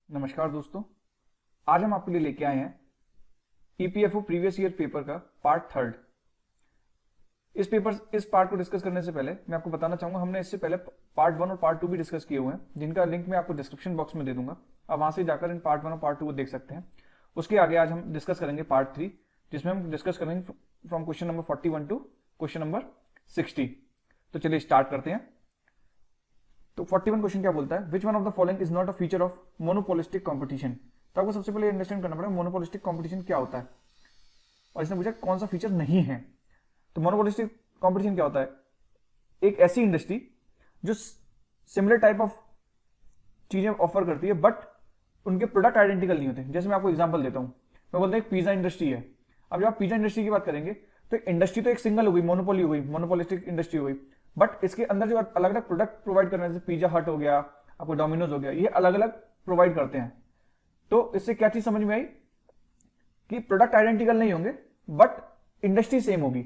नमस्कार दोस्तों, आज हम आपके लिए लेके आए हैं ईपीएफओ प्रीवियस ईयर पेपर का पार्ट थर्ड। इस पार्ट को डिस्कस करने से पहले मैं आपको बताना चाहूंगा, हमने इससे पहले पार्ट वन और पार्ट टू भी डिस्कस किए हुए हैं, जिनका लिंक मैं आपको डिस्क्रिप्शन बॉक्स में दे दूंगा। आप वहां से जाकर इन पार्ट वन और पार्ट टू को देख सकते हैं। उसके आगे आज हम डिस्कस करेंगे पार्ट थ्री, जिसमें हम डिस्कस करेंगे from question number 41 to question number 60। तो चलिए स्टार्ट करते हैं। तो 41 क्वेश्चन क्या बोलता है, which one of the following is not a feature of monopolistic competition. तो आपको सबसे पहले अंडरस्टैंड करना पड़ेगा मोनोपोलिस्टिक कंपटीशन क्या होता है, और इसने पूछा कौन सा फीचर नहीं है। तो मोनोपोलिस्टिक कंपटीशन क्या होता है, एक ऐसी इंडस्ट्री जो सिमिलर टाइप ऑफ चीजें ऑफर करती है बट उनके प्रोडक्ट आइडेंटिकल नहीं होते। जैसे मैं आपको एग्जांपल देता हूं, मैं बोलता हूं एक पिज्जा इंडस्ट्री है। अब जब आप पिज्जा इंडस्ट्री की बात करेंगे तो इंडस्ट्री तो एक सिंगल हो गई, मोनोपोली हो गई, मोनोपोलिस्टिक इंडस्ट्री हो गई, बट इसके अंदर जो अलग अलग प्रोडक्ट प्रोवाइड करने, जैसे पिज्जा हट हो गया, आपको डोमिनोज हो गया, ये अलग अलग प्रोवाइड करते हैं। तो इससे क्या चीज समझ में आई कि प्रोडक्ट आइडेंटिकल नहीं होंगे बट इंडस्ट्री सेम होगी।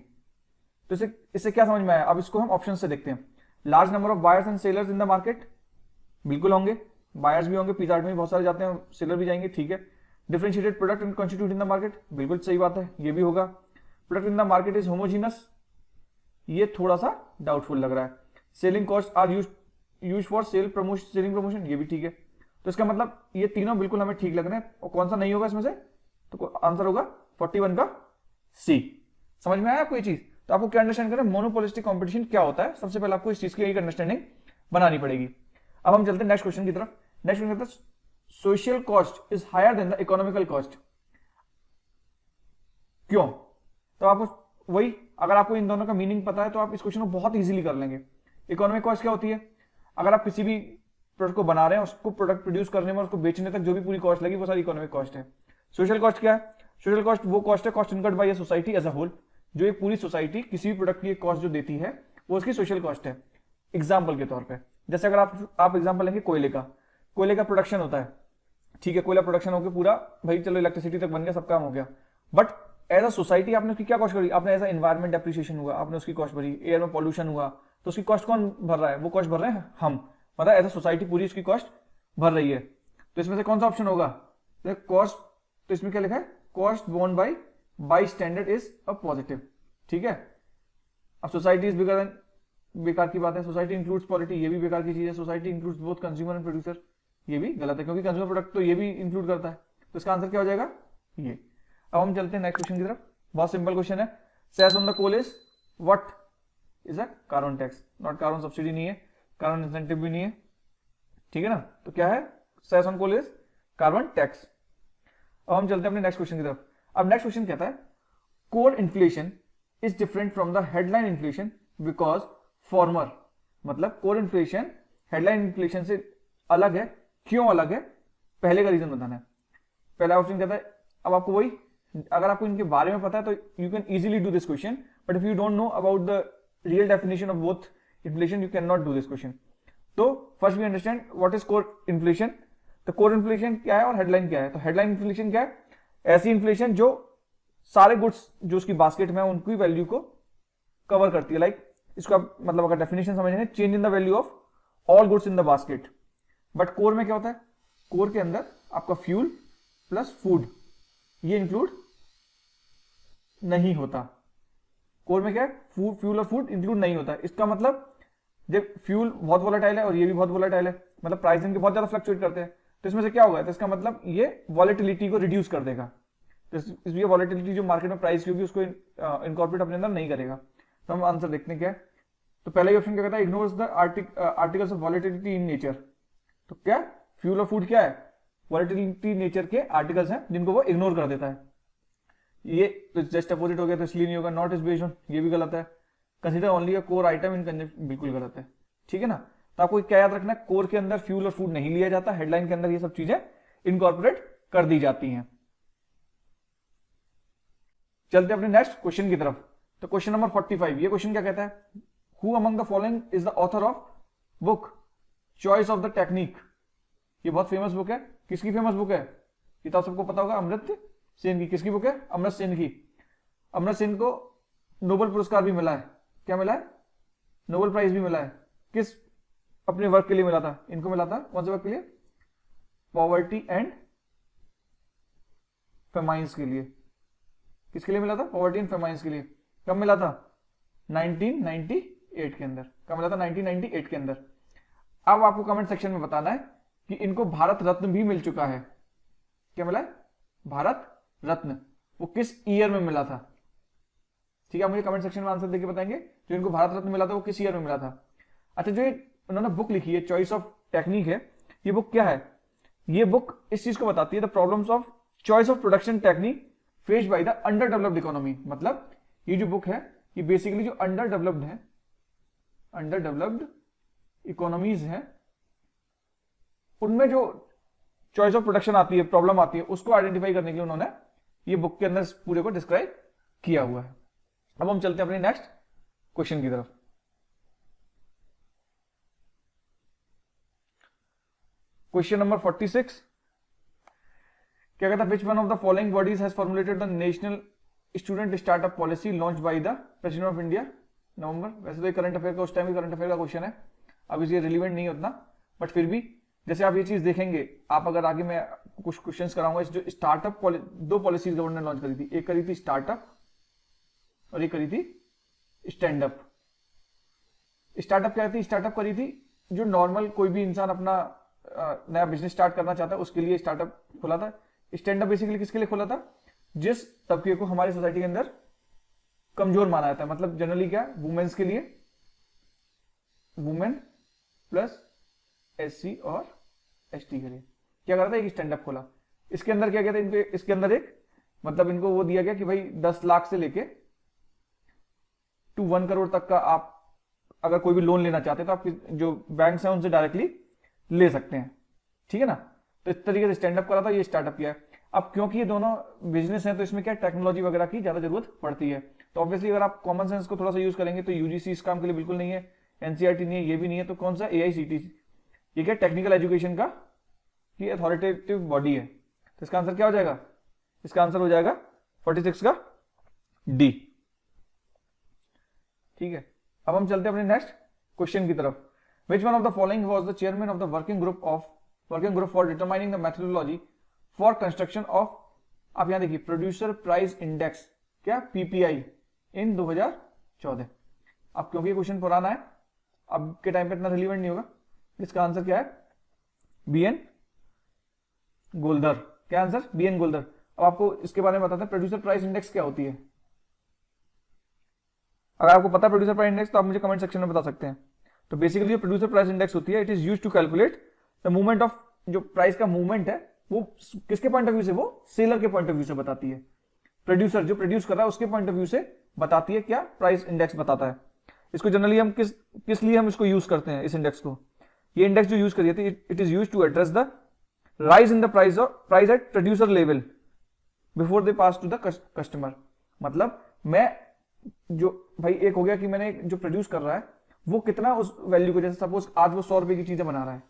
तो इससे क्या समझ में आया, अब इसको हम ऑप्शन से देखते हैं। Large number of buyers and sellers in the market, बिल्कुल होंगे, बायर्स भी होंगे, पिज्जा हट में बहुत सारे जाते हैं, सेलर भी जाएंगे, ठीक है। Differentiated product and constitute in the market, बिल्कुल सही बात है, ये भी होगा। Product in the market is homogeneous, ये थोड़ा सा डाउटफुल लग रहा है। Selling cost are use for selling promotion, ये भी ठीक है। तो इसका मतलब ये तीनों बिल्कुल हमें ठीक लग रहे हैं। और कौन सा नहीं होगा इसमें से, तो आंसर होगा 41 का सी। समझ में आया आपको ये चीज। तो आपको क्या अंडरस्टैंड करें, मोनोपोलिस्टिक कंपटीशन क्या होता है, सबसे पहले आपको इस चीज की एक अंडरस्टैंडिंग बनानी पड़ेगी। अब हम चलते हैं नेक्स्ट क्वेश्चन की तरफ। नेक्स्ट क्वेश्चन कहता है social cost is higher than the economical cost, क्यों। तो आपको वही, अगर आपको इन दोनों का मीनिंग पता है तो आप इस क्वेश्चन को बहुत इजीली कर लेंगे। इकोनॉमिक कॉस्ट क्या होती है, अगर आप किसी भी प्रोडक्ट को बना रहे हैं, उसको प्रोडक्ट प्रोड्यूस करने में, उसको बेचने तक जो भी पूरी कॉस्ट लगी, वो सारी इकोनॉमिक कॉस्ट है। सोशल कॉस्ट क्या है, सोशल कॉस्ट वो कॉस्ट है, cost incurred by a society as a whole, जो एक पूरी सोसाइटी किसी भी प्रोडक्ट की कॉस्ट जो देती है वो उसकी सोशल कॉस्ट है। एग्जाम्पल के तौर पर, जैसे अगर आप एग्जाम्पल लेंगे कोयले का प्रोडक्शन होता है, ठीक है, कोयला प्रोडक्शन होकर पूरा, भाई चलो इलेक्ट्रिसिटी तक बन गया, सब काम हो गया, बट एज अ सोसाइटी आपने उसकी क्या कॉस्ट करी, आपने एज अ एनवायरमेंट डेप्रिसिएशन हुआ, आपने उसकी कॉस्ट भरी, एयर में पॉल्यूशन हुआ, तो उसकी कॉस्ट कौन भर रहा है, वो कॉस्ट भर रहे हैं हम, मतलब एज अ सोसाइटी पूरी उसकी कॉस्ट भर रही है। तो इसमें से कौन सा ऑप्शन होगा, तो कॉस्ट, तो इसमें क्या लिखा है, cost borne by standard is a positive, ठीक है। अब सोसाइटी इज बिगर देन, बेकार की बात है, सोसाइटी इंक्लूड्स पॉलिटी, ये भी बेकार की चीज है। Society includes both consumer and producer, ये भी गलत है, क्योंकि कंज्यूमर प्रोडक्ट तो ये भी इंक्लूड करता है। तो इसका आंसर क्या हो जाएगा, ये। अब हम चलते हैं नेक्स्ट क्वेश्चन की तरफ। बहुत सिंपल क्वेश्चन है, cess on the coal is what, is a carbon tax, not carbon subsidy नहीं है, कार्बन इंसेंटिव भी नहीं है, ठीक है ना। तो क्या है, cess on coal is carbon tax. अब हम चलते हैं अपने नेक्स्ट क्वेश्चन की तरफ। अब नेक्स्ट क्वेश्चन कहता है core inflation is different from the headline inflation because farmer, मतलब कोर इन्फ्लेशन हेडलाइन इन्फ्लेशन से अलग है, क्यों अलग है, पहले का रीजन बताना है। पहला ऑप्शन कहता है, अब आपको वही, अगर आपको इनके बारे में पता है तो you can easily do this question, but if you don't know about the real definition of both inflation, you can not do this question. तो first we understand what is core inflation. तो core inflation क्या है और headline क्या है। तो headline inflation क्या है, ऐसी इन्फ्लेशन जो सारे गुड्स जो उसकी बास्केट में उनकी वैल्यू को कवर करती है। लाइक इसको आप, मतलब अगर डेफिनेशन समझेंगे, change in the value of all goods in the basket. But core में क्या होता है, कोर के अंदर आपका फ्यूल प्लस फूड ये इंक्लूड नहीं होता। कोर में क्या है, फ्यूल और फूड इंक्लूड नहीं होता। इसका मतलब जब फ्यूल बहुत वोलेटाइल है और ये भी बहुत वोलेटाइल है, मतलब प्राइस इनके बहुत ज्यादा फ्लक्चुएट करते हैं, तो इसमें से क्या होगा, तो इसका मतलब ये वॉलेटिलिटी को रिड्यूस कर देगा। तो इसलिए वॉलेटिलिटी जो मार्केट में प्राइस की होगी उसको इनकॉर्पोरेट अपने अंदर नहीं करेगा। तो हम आंसर देखते हैं क्या है। तो पहला ही ऑप्शन क्या कहता है, ignores the articles of volatility in nature. तो क्या फ्यूल और फूड क्या है, वॉलेटिलिटी नेचर के आर्टिकल्स हैं जिनको वो इग्नोर कर देता है। ये तो जस्ट अपोजिट हो गया, तो इसलिए नहीं होगा। नॉट इज बेस्ड ऑन, ये भी गलत है। Consider only a core item in consumption, बिल्कुल गलत है, ठीक है ना। तो आपको क्या याद रखना है, कोर के अंदर फ्यूल और फूड नहीं लिया जाता, हेडलाइन के अंदर ये सब चीजें इनकॉर्पोरेट कर दी जाती हैं। चलते अपने नेक्स्ट क्वेश्चन की तरफ। तो क्वेश्चन नंबर 45, ये क्वेश्चन क्या कहता है, who among the following is the author of book choice of the technique. ये बहुत फेमस बुक है, किसकी फेमस बुक है, ये तो आप सबको पता होगा, अमर्त्य सेन की। किसकी बुक है, अमर्त्य सेन की। अमर्त्य सेन को नोबेल पुरस्कार भी मिला है, क्या मिला है, नोबेल प्राइज भी मिला है। किस अपने वर्क के लिए मिला था, इनको मिला था कौन से वर्क के लिए, पॉवर्टी एंड फेमाइंस के लिए। किसके लिए मिला था? पॉवर्टी एंड फेमाइंस के लिए। कब मिला था? 1998 के अंदर। कब मिला था? 1998 के अंदर। अब आपको कमेंट सेक्शन में बताना है कि इनको भारत रत्न भी मिल चुका है। क्या मिला है? भारत रत्न। वो किस ईयर में मिला था? ठीक है, मुझे कमेंट सेक्शन में आंसर देके बताएंगे जो इनको भारत रत्न मिला था वो किस ईयर में मिला था। अच्छा, जो उन्होंने बुक लिखी है चॉइस ऑफ टेक्निक है, ये बुक क्या है? ये बुक इस चीज को बताती है, the problems of choice of production technique faced by the under developed economy. मतलब ये जो बुक है ये बेसिकली जो अंडर डेवलप्ड है, अंडर डेवलप्ड इकोनॉमीज है, उनमें जो चॉइस ऑफ प्रोडक्शन आती है, प्रॉब्लम आती है, उसको आइडेंटिफाई करने के लिए उन्होंने ये बुक के अंदर पूरे को डिस्क्राइब किया हुआ है। अब हम चलते हैं अपने नेक्स्ट क्वेश्चन की तरफ। क्वेश्चन नंबर 46 क्या कहता है? Which one of the following bodies has formulated the national student startup policy launch by the president of India November. वैसे तो करंट अफेयर का उस टाइम करंट अफेयर का क्वेश्चन है, अब इसलिए रिलेवेंट नहीं उतना, बट फिर भी जैसे आप ये चीज देखेंगे, आप अगर आगे मैं कुछ क्वेश्चंस कराऊंगा, इस जो स्टार्टअप दो पॉलिसीज गवर्नमेंट ने लॉन्च करी थी, एक करी थी स्टार्टअप और एक करी थी स्टैंड अप। स्टार्टअप क्या थी? स्टार्टअप करी थी जो नॉर्मल कोई भी इंसान अपना नया बिजनेस स्टार्ट करना चाहता है उसके लिए स्टार्टअप खोला था। स्टैंड अप बेसिकली किसके लिए खोला था? जिस तबके को हमारी सोसाइटी के अंदर कमजोर माना जाता है, मतलब जनरली क्या, वुमेन्स के लिए, वुमेन प्लस एससी और एसटी के लिए क्या करा था? एक स्टैंड अप खोला। इसके अंदर क्या कहते हैं? इनको इसके अंदर एक मतलब इनको वो दिया गया कि भाई 10 लाख से लेके टू 1 करोड़ तक का आप अगर कोई भी लोन लेना चाहते हैं तो आप जो बैंक है उनसे डायरेक्टली ले सकते हैं। ठीक है ना? तो इस तरीके से स्टैंड अप करा था, ये स्टार्टअप किया है। अब क्योंकि ये दोनों बिजनेस हैं तो इसमें क्या टेक्नोलॉजी वगैरह की ज्यादा जरूरत पड़ती है, तो ऑब्वियसली अगर आप कॉमन सेंस को थोड़ा सा यूज करेंगे तो यूजीसी इस काम के लिए बिल्कुल नहीं है, एनसीईआरटी नहीं है, ये भी नहीं है, तो कौन सा? एआईसीटी, ये क्या टेक्निकल एजुकेशन का ये अथॉरिटेटिव बॉडी है। तो इसका आंसर क्या हो जाएगा? इसका आंसर हो जाएगा 46 का डी। ठीक है, अब हम चलते हैं अपने नेक्स्ट क्वेश्चन की तरफ। विच one of the following was the chairman of the working group for determining the methodology for construction of, आप यहां देखिए, प्रोड्यूसर प्राइस इंडेक्स, क्या? पीपीआई, इन 2014। अब क्योंकि ये क्वेश्चन पुराना है, अब के टाइम पे इतना रिलेवेंट नहीं होगा, इसका आंसर क्या है? बीएन गोल्डर। क्या आंसर? बीएन गोल्डर। अब आपको इसके बारे में बताते हैं प्रोड्यूसर प्राइस इंडेक्स क्या होती है। अगर आपको पता है प्रोड्यूसर प्राइस इंडेक्स तो आप मुझे कमेंट सेक्शन में बता सकते हैं। तो बेसिकली जो प्रोड्यूसर प्राइस इंडेक्स होती है, it is used to calculate the movement of, जो प्राइस का मूवमेंट है वो किसके पॉइंट ऑफ व्यू से? वो सेलर के पॉइंट ऑफ व्यू से बताती है। प्रोड्यूसर जो प्रोड्यूस कर रहा है उसके पॉइंट ऑफ व्यू से बताती है, क्या? प्राइस इंडेक्स बताता है। इसको जनरली हम किस लिए हम इसको यूज करते हैं? इस इंडेक्स को, ये इंडेक्स जो यूज करिए, it is use to address the rise in the price at producer level before they pass to the customer. मतलब मैं जो भाई, एक हो गया कि मैंने जो प्रोड्यूस कर रहा है वो कितना उस वैल्यू को, जैसे सपोज आज वो 100 रुपए की चीजें बना रहा है,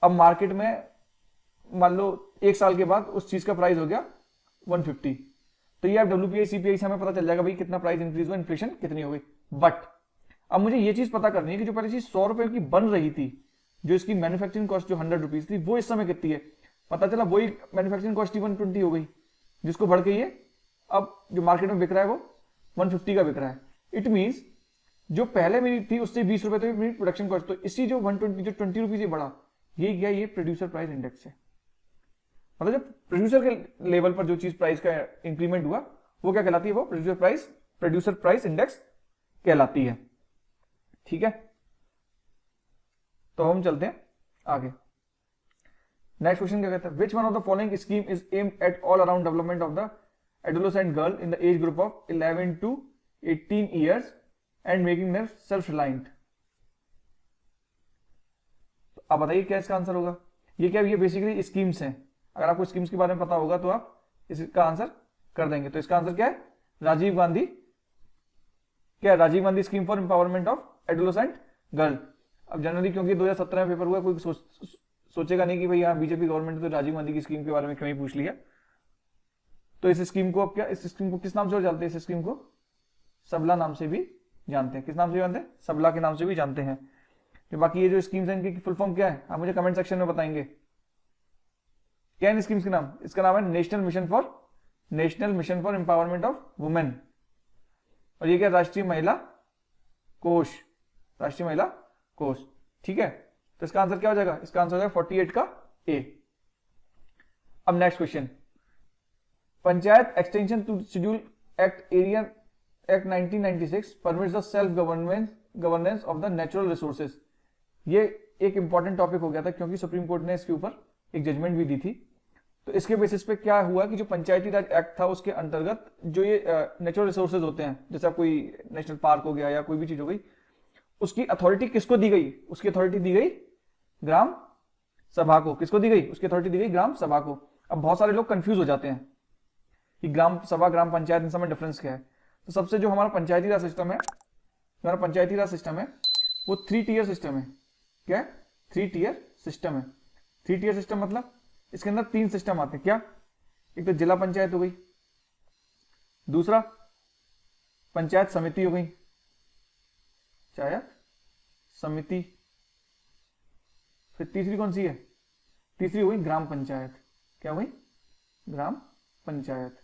अब मार्केट में मान लो 1 साल के बाद उस चीज का प्राइस हो गया 150, तो ये आप डब्ल्यूपीआई सीपीआई से हमें पता चल जाएगा भाई कितना प्राइस इंक्रीज हुआ, इन्फ्लेशन कितनी हो गई। बट अब मुझे ये चीज पता करनी है कि जो पहले चीज 100 रुपए की बन रही थी, जो इसकी मैन्युफैक्चरिंग कॉस्ट जो 100 रुपीज थी, वो इस समय कितनी है? पता चला वही मैन्युफैक्चरिंग कॉस्ट 120 हो गई, जिसको बढ़ के ये अब जो मार्केट में बिक रहा है वो 150 का बिक रहा है। इट मीन्स जो पहले मेरी थी उससे 20 रुपए तो मेरी प्रोडक्शन कॉस्ट, तो इसी जो 120 जो 20 रुपीज बढ़ा, ये क्या? ये प्रोड्यूसर प्राइस इंडेक्स है। मतलब जब प्रोड्यूसर के लेवल पर जो चीज प्राइस का इंक्रीमेंट हुआ वो क्या कहलाती है? वो प्रोड्यूसर प्राइस इंडेक्स कहलाती है। ठीक है, तो हम चलते हैं आगे। नेक्स्ट क्वेश्चन क्या कहता है? Which one of the following scheme is aimed at all around development of the adolescent girl in the age group of 11 to 18 years and making them self reliant. आप बताइए क्या इसका आंसर होगा? ये क्या? ये बेसिकली स्कीम्स हैं। अगर आपको स्कीम्स के बारे में पता होगा तो आप इसका आंसर कर देंगे। तो इसका आंसर क्या है? राजीव गांधी, क्या? Rajiv Gandhi scheme for empowerment of adolescent girl. अब जनरली क्योंकि 2017 में पेपर हुआ, कोई सोचेगा नहीं कि भाई यहाँ बीजेपी गवर्नमेंट ने तो राजीव गांधी की स्कीम के बारे में क्यों ही पूछ लिया। तो इस स्कीम को अब क्या, इस स्कीम को किस नाम से जानते हैं? इस स्कीम को सबला नाम से भी जानते हैं। किस नाम से जानते हैं? सबला के नाम से भी जानते हैं। तो बाकी ये जो स्कीम्स हैं इनकी फुल फॉर्म क्या है, आप मुझे कमेंट सेक्शन में बताएंगे। क्या इन स्कीम्स के नाम? इसका नाम है national mission for empowerment of women, और ये क्या, राष्ट्रीय महिला कोष, राष्ट्रीय महिला कोष। ठीक है, तो इसका आंसर क्या हो जाएगा? इसका आंसर हो जाएगा 48 का ए। अब next question, panchayat extension to schedule act area act 1996 permits the self governance of the natural resources. ये एक इंपॉर्टेंट टॉपिक हो गया था क्योंकि सुप्रीम कोर्ट ने इसके ऊपर एक जजमेंट भी दी थी। तो इसके बेसिस पे क्या हुआ कि जो पंचायती राज एक्ट था उसके अंतर्गत जो ये नेचुरल रिसोर्सेज होते हैं, जैसा कोई नेशनल पार्क हो गया या कोई भी चीज हो गई, उसकी अथॉरिटी किसको दी गई? उसकी अथॉरिटी दी गई ग्राम सभा को। किसको दी गई? उसकी अथॉरिटी दी गई ग्राम सभा को। अब बहुत सारे लोग कंफ्यूज हो जाते हैं कि ग्राम सभा ग्राम पंचायत इन सब में डिफरेंस क्या है। तो सबसे जो हमारा पंचायती राज सिस्टम है, हमारा पंचायती राज सिस्टम है वो 3 टियर सिस्टम है। क्या है? 3 टियर सिस्टम है। 3 टियर सिस्टम मतलब इसके अंदर 3 सिस्टम आते हैं। क्या? एक तो जिला पंचायत हो गई, दूसरा पंचायत समिति हो गई, पंचायत समिति, फिर तीसरी कौन सी है? तीसरी हो गई ग्राम पंचायत। क्या हुई? ग्राम पंचायत।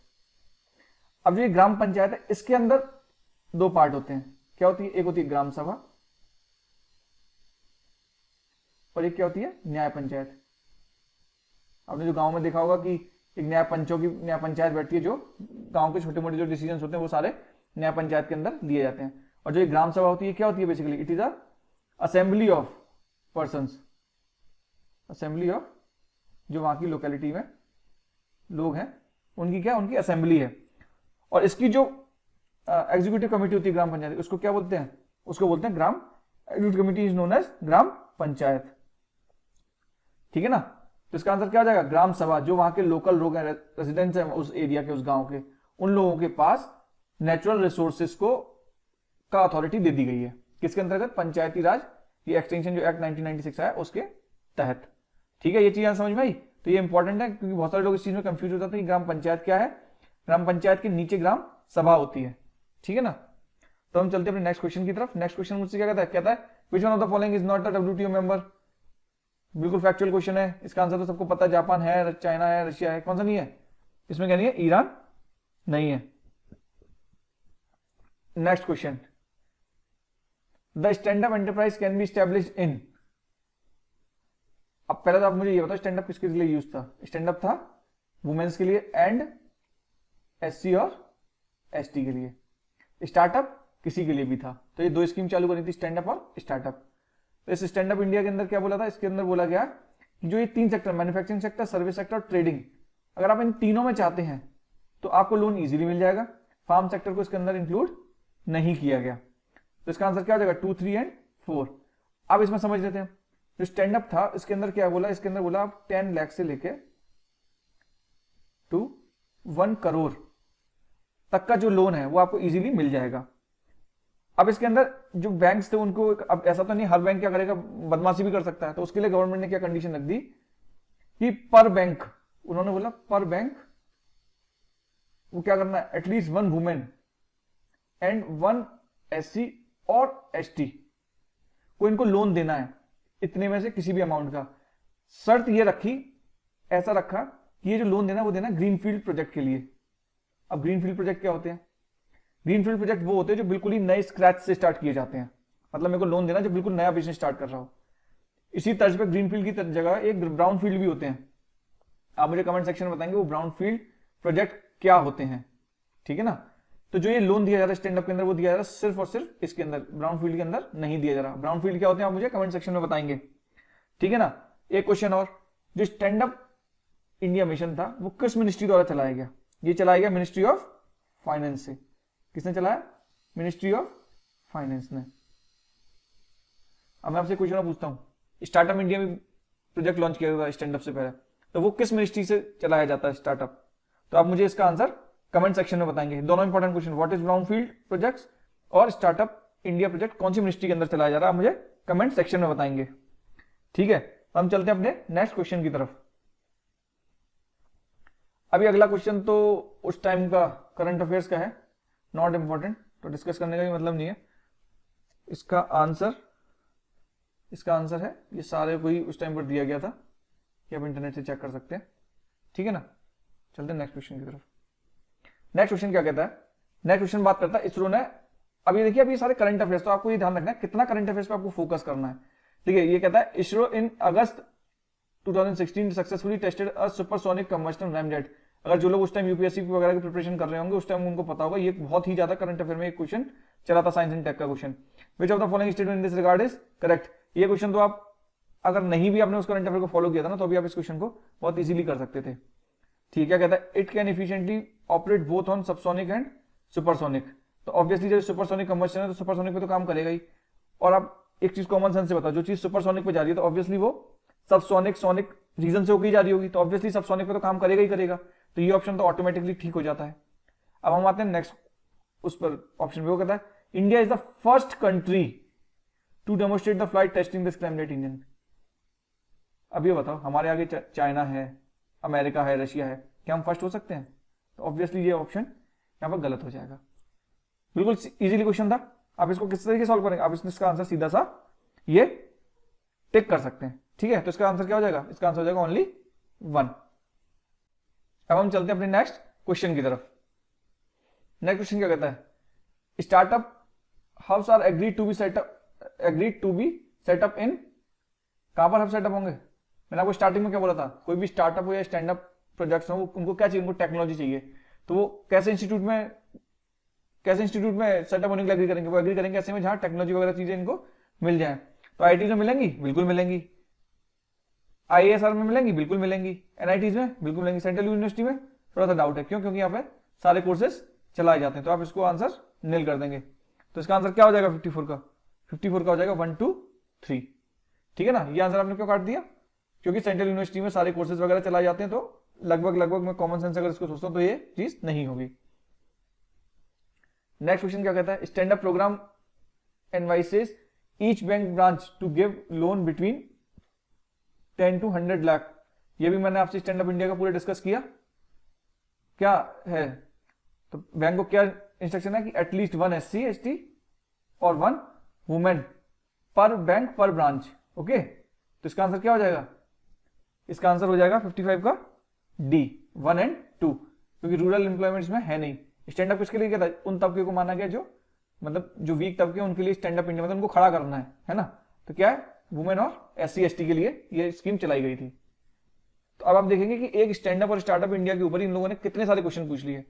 अब जो ये ग्राम पंचायत है इसके अंदर 2 पार्ट होते हैं। क्या होती है? एक होती है ग्राम सभा और एक क्या होती है? न्याय पंचायत। आपने जो गांव में देखा होगा कि एक न्याय पंचायत बैठती है, जो गांव के छोटे मोटे जो डिसीजंस होते हैं वो सारे न्याय पंचायत के अंदर लिए जाते हैं। और जो ये ग्राम सभा होती है क्या होती है? Basically it is a assembly of persons, assembly of जो वहां की लोकेलिटी में लोग हैं उनकी क्या, उनकी असेंबली है। और इसकी जो एग्जीक्यूटिव कमेटी होती है ग्राम पंचायत, उसको क्या बोलते हैं? उसको बोलते हैं gram executive committee is known as gram panchayat. ठीक है ना? तो इसका आंसर क्या हो जाएगा? ग्राम सभा। जो वहां के लोकल लोग हैं, रेजिडेंट्स हैं उस एरिया के, उस गांव के, उन लोगों के पास नेचुरल रिसोर्सेज को का अथॉरिटी दे दी गई है। किसके अंतर्गत? पंचायती राज, ये एक्सटेंशन जो एक्ट 1996 है उसके तहत। ठीक है, ये चीज समझ में आई? तो ये इंपॉर्टेंट है क्योंकि बहुत सारे लोग इस चीज में कंफ्यूज हो जाते हैं कि ग्राम पंचायत क्या है। ग्राम पंचायत के नीचे ग्राम सभा होती है। ठीक है ना? तो हम चलते हैं अपने नेक्स्ट क्वेश्चन की तरफ। नेक्स्ट क्वेश्चन मुझसे क्या कहता है? Which one of the following is not a WTO member. बिल्कुल फैक्चुअल क्वेश्चन है। इसका आंसर तो सबको पता है, जापान है, चाइना है, रशिया है। कौन सा नहीं है? इसमें क्या नहीं है? ईरान नहीं है। Next question, the stand up enterprise can be established इन। अब पहले तो आप मुझे ये बताओ स्टैंड अप किसके लिए यूज था? स्टैंड अप था वुमेन्स के लिए एंड SC और ST के लिए। स्टार्टअप किसी के लिए भी था। तो ये 2 स्कीम चालू करी थी, स्टैंड अप और स्टार्टअप। तो इस स्टैंड अप इंडिया के अंदर क्या बोला था? इसके अंदर बोला गया कि जो ये 3 sector, manufacturing sector, service sector और ट्रेडिंग, अगर आप इन तीनों में चाहते हैं तो आपको लोन इजीली मिल जाएगा। फार्म सेक्टर को इसके अंदर इंक्लूड नहीं किया गया। तो इसका आंसर क्या हो जाएगा? 2, 3 एंड 4। अब इसमें समझ लेते हैं। जो स्टैंड अप था इसके अंदर क्या बोला? इसके अंदर बोला आप 10 लाख से लेके टू 1 करोड़ तक का जो लोन है वो आपको इजीली मिल जाएगा। अब इसके अंदर जो बैंक्स थे उनको, अब ऐसा तो नहीं हर बैंक क्या करेगा, बदमाशी भी कर सकता है। तो उसके लिए गवर्नमेंट ने क्या कंडीशन रख दी कि पर बैंक, उन्होंने बोला पर बैंक वो क्या करना है? एटलीस्ट 1 वुमेन एंड 1 SC और ST को इनको लोन देना है, इतने में से किसी भी अमाउंट का। शर्त ये रखी, ऐसा रखा कि ये जो लोन देना वो देना ग्रीनफील्ड प्रोजेक्ट के लिए। अब ग्रीनफील्ड प्रोजेक्ट क्या होते हैं? ग्रीनफील्ड प्रोजेक्ट वो होते हैं जो बिल्कुल ही नए स्क्रैच से स्टार्ट किए जाते हैं। मतलब मेरे को लोन देना जो बिल्कुल नया बिजनेस स्टार्ट कर रहा हो। इसी तर्ज पे ग्रीनफील्ड की जगह एक ब्राउन फील्ड भी होते हैं। आप मुझे कमेंट सेक्शन में बताएंगे वो ब्राउन फील्ड प्रोजेक्ट क्या होते हैं। ठीक है ना? तो जो ये लोन दिया जा रहा है स्टैंड अप के अंदर, वो दिया जा रहा है सिर्फ और सिर्फ इसके अंदर, ब्राउन फील्ड के अंदर नहीं दिया जा रहा। ब्राउन फील्ड क्या होते हैं आप मुझे कमेंट सेक्शन में बताएंगे। ठीक है ना? एक क्वेश्चन और, जो स्टैंड अप इंडिया मिशन था वो किस मिनिस्ट्री द्वारा चलाया गया? ये चलाया गया मिनिस्ट्री ऑफ फाइनेंस से। किसने चलाया? मिनिस्ट्री ऑफ फाइनेंस ने। अब मैं आपसे क्वेश्चन पूछता हूं, स्टार्टअप इंडिया में प्रोजेक्ट लॉन्च किया गया स्टैंड अप से पहले, तो वो किस मिनिस्ट्री से चलाया जाता है स्टार्टअप? तो आप मुझे इसका आंसर कमेंट सेक्शन में बताएंगे। दोनों important question, what is brown field projects और स्टार्टअप इंडिया प्रोजेक्ट कौन सी मिनिस्ट्री के अंदर चलाया जा रहा है, आप मुझे कमेंट सेक्शन में बताएंगे। ठीक है, तो हम चलते हैं अपने नेक्स्ट क्वेश्चन की तरफ। अभी अगला क्वेश्चन तो उस टाइम का करंट अफेयर्स का है, नॉट इंपॉर्टेंट, तो डिस्कस करने का भी मतलब नहीं है। इसका आंसर है, ये सारे कोई उस टाइम पर दिया गया था कि आप इंटरनेट से चेक कर सकते हैं। ठीक है ना। चलते हैं नेक्स्ट क्वेश्चन की तरफ। नेक्स्ट क्वेश्चन क्या कहता है, नेक्स्ट क्वेश्चन बात करता है इसरो ने, अभी देखिए अभी सारे करंट अफेयर्स, तो आपको ये ध्यान रखना है कितना करंट अफेयर्स पे आपको फोकस करना है, ठीक है। ये कहता है इसरो इन अगस्त 2016 सक्सेसफुली टेस्टेड अ सुपरसोनिक कंबस्शन रैमजेट। अगर जो लोग उस टाइम यूपीएससी वगैरह की प्रिपरेशन कर रहे होंगे उस टाइम उनको पता होगा, ये बहुत ही ज्यादा करंट अफेयर में एक क्वेश्चन चला था, साइंस एंड टेक का question. Which of the following statement in this regard is correct. ये क्वेश्चन तो आप अगर नहीं भी आपने उस करंट अफेयर को फॉलो किया था ना, तो अभी आप इस क्वेश्चन को बहुत इजीली कर सकते थे, ठीक है। कहता है it can efficiently operate both on subsonic and supersonic. तो ऑब्वियसली जब सुपरसोनिक कंबस्शन है तो सुपरसोनिक पे तो काम करेगा ही। और आप एक चीज कॉमन सेंस से बताओ, जो चीज सुपरसोनिक पे जा रही है तो ऑब्वियसली वो सबसोनिक सोनिक रीजन से होकर जा रही होगी, तो ऑब्वियसली सबसोनिक पे तो काम करेगा ही करेगा। तो ये ऑप्शन तो ऑटोमेटिकली ठीक हो जाता है। अब हम आते हैं नेक्स्ट उस पर ऑप्शन पे, वो कहता है India is the first country to demonstrate the flight testing the scramjet engine. अब ये बताओ, हमारे आगे चाइना है, अमेरिका है, रशिया है, क्या हम फर्स्ट हो सकते हैं? तो ऑब्वियसली ये ऑप्शन यहां पर गलत हो जाएगा। बिल्कुल इजीली क्वेश्चन था, आप इसको किस तरीके सॉल्व करेंगे, आप इसका आंसर सीधा सा ये टिक कर सकते हैं, ठीक है। तो इसका आंसर क्या हो जाएगा, इसका आंसर हो जाएगा ओनली 1। अब हम चलते हैं अपने नेक्स्ट क्वेश्चन की तरफ। नेक्स्ट क्वेश्चन क्या कहता है, startup hubs are agreed to be set up in, कहां पर हब सेटअप होंगे? मैंने आपको स्टार्टिंग में क्या बोला था, कोई भी स्टार्टअप हो या स्टैंड अप प्रोजेक्ट्स हो, उनको क्या चाहिए, उनको टेक्नोलॉजी चाहिए। तो वो कैसे इंस्टीट्यूट में सेटअप होने के लिए एग्री करेंगे? वो एग्री करेंगे ऐसे में जहां टेक्नोलॉजी वगैरह चीजें इनको मिल जाए। तो आईटी में मिलेंगी, बिल्कुल मिलेंगी। आईएसआर में मिलेंगी, बिल्कुल मिलेंगी। एनआईटीज में बिल्कुल मिलेंगी। सेंट्रल यूनिवर्सिटी में थोड़ा सा डाउट है, क्यों? क्योंकि यहाँ पे सारे कोर्सेज चलाए जाते हैं। तो आप इसको आंसर नील कर देंगे। तो इसका आंसर क्या हो जाएगा 54 का? 54 का हो जाएगा 1 2 3, ठीक है ना। ये आंसर आपने क्यों काट दिया? क्योंकि सेंट्रल यूनिवर्सिटी में सारे कोर्सेज वगैरह चलाए जाते हैं, तो लगभग मैं कॉमन सेंस अगर इसको सोचता हूं तो ये चीज नहीं होगी। नेक्स्ट क्वेश्चन क्या कहता है, stand up programme advises each bank branch to give loan between 10 to 100 lakh. ये भी मैंने आपसे स्टैंड अप इंडिया का पूरा डिस्कस किया, क्या है? तो बैंक को क्या इंस्ट्रक्शन है कि एटलीस्ट 1 SC ST और 1 वुमेन पर बैंक पर ब्रांच, ओके। तो इसका आंसर क्या हो जाएगा? इसका आंसर हो जाएगा 55 का D, 1 and 2, क्योंकि रूरल एम्प्लॉयमेंट में है नहीं। स्टैंड अप किसके लिए क्या था? उन तबके को माना गया जो मतलब जो वीक तबके उनके लिए स्टैंड अप इंडिया, मतलब उनको खड़ा करना है ना। तो क्या है, वुमेन और SC ST के लिए ये स्कीम चलाई गई थी। तो अब आप देखेंगे कि एक स्टैंड अप और स्टार्टअप इंडिया के ऊपर इन लोगों ने कितने सारे क्वेश्चन पूछ लिए।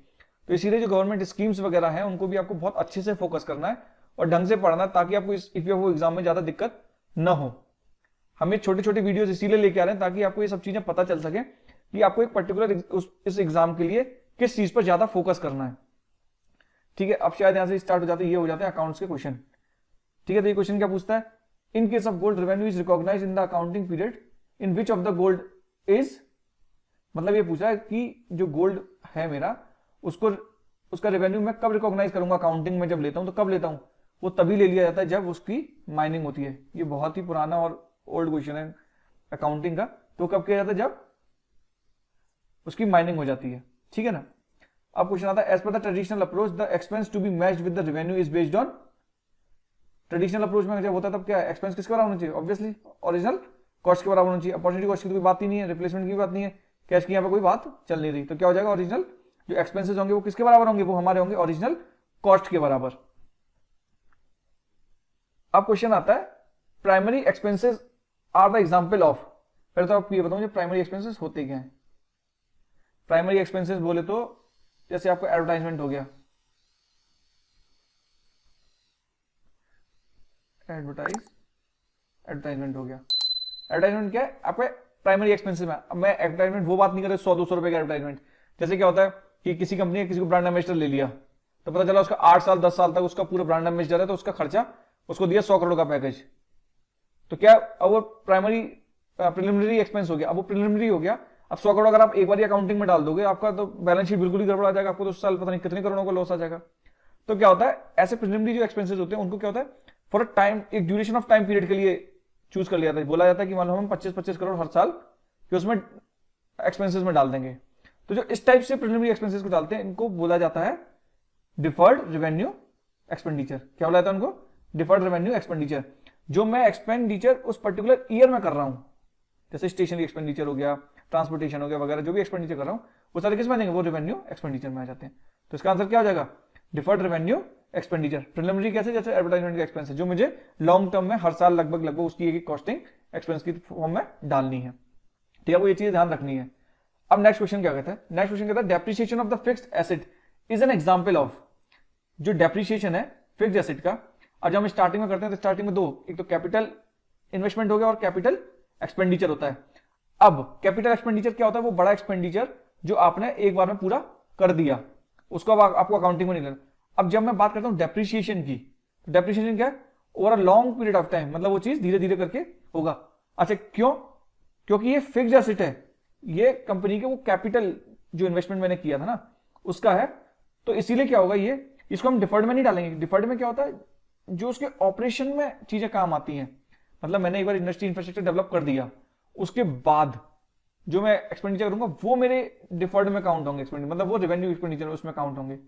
तो इसीलिए जो गवर्नमेंट स्कीम्स वगैरह हैं उनको भी आपको बहुत अच्छे से फोकस करना है और ढंग से पढ़ना है, ताकि आपको इस ईपीएफओ एग्जाम में ज्यादा दिक्कत न हो। हम ये छोटे छोटे वीडियोस इसीलिए लेके आ रहे हैं ताकि आपको ये सब चीजें पता चल सके कि आपको एक पर्टिकुलर इस एग्जाम के लिए किस चीज पर ज्यादा फोकस करना है, ठीक है। अब शायद यहां से स्टार्ट हो जाते हैं, ये हो जाते हैं अकाउंट्स के क्वेश्चन, ठीक है। तो ये क्वेश्चन क्या पूछता है, in case of gold revenue is recognise in the accounting period in which of the gold is, मतलब ये पूछा है कि जो गोल्ड है मेरा उसका रेवेन्यू मैं कब रिकॉग्नाइज करूंगा अकाउंटिंग में, जब लेता हूं तो कब लेता हूं? वो तभी ले लिया जाता है जब उसकी माइनिंग होती है। ये बहुत ही पुराना और ओल्ड क्वेश्चन है अकाउंटिंग का। तो कब किया जाता है? जब उसकी माइनिंग हो जाती है, ठीक है ना। अब क्वेश्चन आता है, as per the traditional approach the expense to be matched with the revenue is based on. Traditional approach में जब होता है तब क्या है, एक्सपेंस किसके बराबर होना चाहिए? ऑब्वियसली ओरिजिनल कॉस्ट के बराबर होना चाहिए। अपॉर्चुनिटी कॉस्ट की कोई बात ही नहीं है, रिप्लेसमेंट की भी बात नहीं है, कैश की यहाँ पे कोई बात चल नहीं रही। तो क्या हो जाएगा, ओरिजिनल जो एक्सपेंसेस होंगे वो किसके बराबर होंगे? वो हमारे होंगे ओरिजिनल कॉस्ट के बराबर। अब क्वेश्चन आता है, primary expenses are the example of. पहले तो आपको ये बताऊं प्राइमरी एक्सपेंसेस होते क्या है। प्राइमरी एक्सपेंसेस बोले तो जैसे आपको एडवर्टाइजमेंट हो गया, एडवर्टाइजमेंट हो गया। एडवर्टाइजमेंट क्या है आपके प्राइमरी एक्सपेंसेस में। अब मैं एडवर्टाइजमेंट वो बात नहीं कर रहा 100-200 रुपए का एडवर्टाइजमेंट। जैसे क्या होता है कि किसी कंपनी ने किसी को ब्रांड एम्बेसडर ले लिया, तो पता चला उसका 8 साल 10 साल तक उसका पूरा ब्रांड एम्बेसडर है, तो उसका खर्चा उसको दिया 100 करोड़ का पैकेज। तो क्या अब वो प्राइमरी प्रिलिमिनरी एक्सपेंस हो गया। अब वो प्रिलिमिनरी हो गया, अब 100 करोड़ अगर आप एक बार अकाउंटिंग में डाल दोगे, आपका तो बैलेंस शीट बिल्कुल ही गड़बड़ा जाएगा, आपको तो उस साल पता नहीं कितने करोड़ों का लॉस आ जाएगा। तो क्या होता है, ऐसे प्रिलिमिनरी जो एक्सपेंसेस होते हैं उनको क्या होता है, फॉर अ टाइम, एक ड्यूरेशन ऑफ टाइम पीरियड के लिए चूज कर लिया जाता है। बोला जाता है कि मान लो हम 25-25 करोड़ हर साल कि उसमें एक्सपेंसेस में डाल देंगे। तो जो इस टाइप से प्रिलिमिनरी एक्सपेंसेस को डालते हैं इनको बोला जाता है डिफर्ड रेवेन्यू एक्सपेंडिचर। क्या बोला जाता है उनको? Deferred revenue expenditure. जो मैं एक्सपेंडिचर उस पर्टिकुलर ईयर में कर रहा हूं, जैसे स्टेशनरी एक्सपेंडिचर हो गया, ट्रांसपोर्टेशन हो गया वगैरह, जो भी एक्सपेंडिचर कर रहा हूँ वो सारे किस में आएंगे, वो रेवेन्यू एक्सपेंडिचर में आ जाते हैं। तो इसका आंसर क्या हो जाएगा, डिफर्ड रेवेन्यू एक्सपेंडिचर। प्रिलिमिनरी कैसे, जैसे एडवर्टाइजमेंट का एक्सपेंस है जो मुझे लॉन्ग टर्म में हर साल लगभग उसकी एक कॉस्टिंग एक्सपेंस की फॉर्म में डालनी है। ठीक है, वो ये चीज ध्यान रखनी है। अब नेक्स्ट क्वेश्चन क्या कहता है, नेक्स्ट क्वेश्चन कहता है depreciation of the fixed asset is an example of. जो डेप्रिसिएशन है फिक्स्ड एसेट का, अब जब हम स्टार्टिंग में करते हैं तो स्टार्टिंग में दो, एक तो कैपिटल इन्वेस्टमेंट हो गया और कैपिटल एक्सपेंडिचर होता है। अब कैपिटल एक्सपेंडिचर क्या होता है, वो बड़ा एक्सपेंडिचर जो आपने एक बार में पूरा कर दिया, उसको अब आपको अकाउंटिंग में नहीं लेना। अब जब मैं बात करता हूं डेप्रिसिएशन की, तो डेप्रिसिएशन क्या है, over a long period of time, मतलब वो चीज धीरे धीरे करके होगा। अच्छा क्यों, क्योंकि ये फिक्स्ड एसेट है, ये कंपनी के वो कैपिटल जो इन्वेस्टमेंट मैंने किया था ना उसका है, तो इसीलिए क्या होगा, ये इसको हम डिफर्ड में नहीं डालेंगे। डिफर्ड में क्या होता है, जो उसके ऑपरेशन में चीजें काम आती हैं, मतलब मैंने एक बार इंडस्ट्री इंफ्रास्ट्रक्चर डेवलप कर दिया, उसके बाद जो मैं एक्सपेंडिचर करूंगा वो मेरे डिफर्ड में काउंट होंगे एक्सपेंडिचर, मतलब वो रेवेन्यू एक्सपेंडिचर उसमें काउंट होंगे।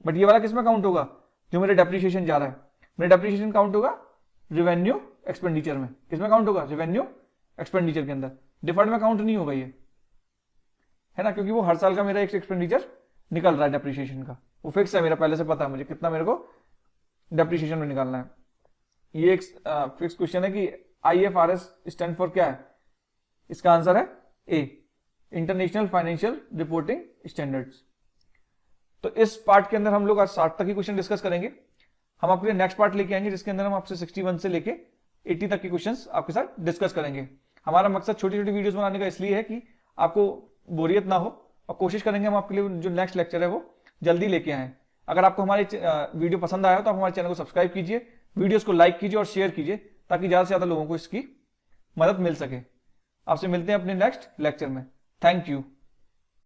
बट ये वाला किस में काउंट होगा, जो मेरे डेप्रिसिएशन जा रहा है, मेरा डेप्रिसिएशन काउंट होगा रेवेन्यू एक्सपेंडिचर में। किसमें काउंट होगा, रेवेन्यू एक्सपेंडिचर के अंदर, डिफर्ड में काउंट नहीं होगा ये, है ना, क्योंकि वो हर साल का मेरा एक एक्सपेंडिचर निकल रहा है डेप्रिसिएशन का, वो फिक्स है मेरा, पहले से पता है मुझे कितना मेरे को डेप्रिसिएशन में निकालना है। ये एक फिक्स क्वेश्चन है कि IFRS स्टैंड फॉर क्या है, इसका आंसर है ए, इंटरनेशनल फाइनेंशियल रिपोर्टिंग स्टैंडर्ड्स। तो इस पार्ट के अंदर हम लोग आज 60 तक की क्वेश्चन डिस्कस करेंगे। हम आपके लिए नेक्स्ट पार्ट लेके आएंगे जिसके अंदर हम आपसे 61 से लेके 80 तक के क्वेश्चंस आपके साथ डिस्कस करेंगे। हमारा मकसद छोटी छोटी वीडियोस बनाने का इसलिए है कि आपको बोरियत ना हो, और कोशिश करेंगे हम आपके लिए जो नेक्स्ट लेक्चर है वो जल्दी लेके आए। अगर आपको हमारे वीडियो पसंद आया हो तो आप हमारे चैनल को सब्सक्राइब कीजिए, वीडियोस को लाइक कीजिए और शेयर कीजिए, ताकि ज्यादा से ज्यादा लोगों को इसकी मदद मिल सके। आपसे मिलते हैं अपने नेक्स्ट लेक्चर में। Thank you.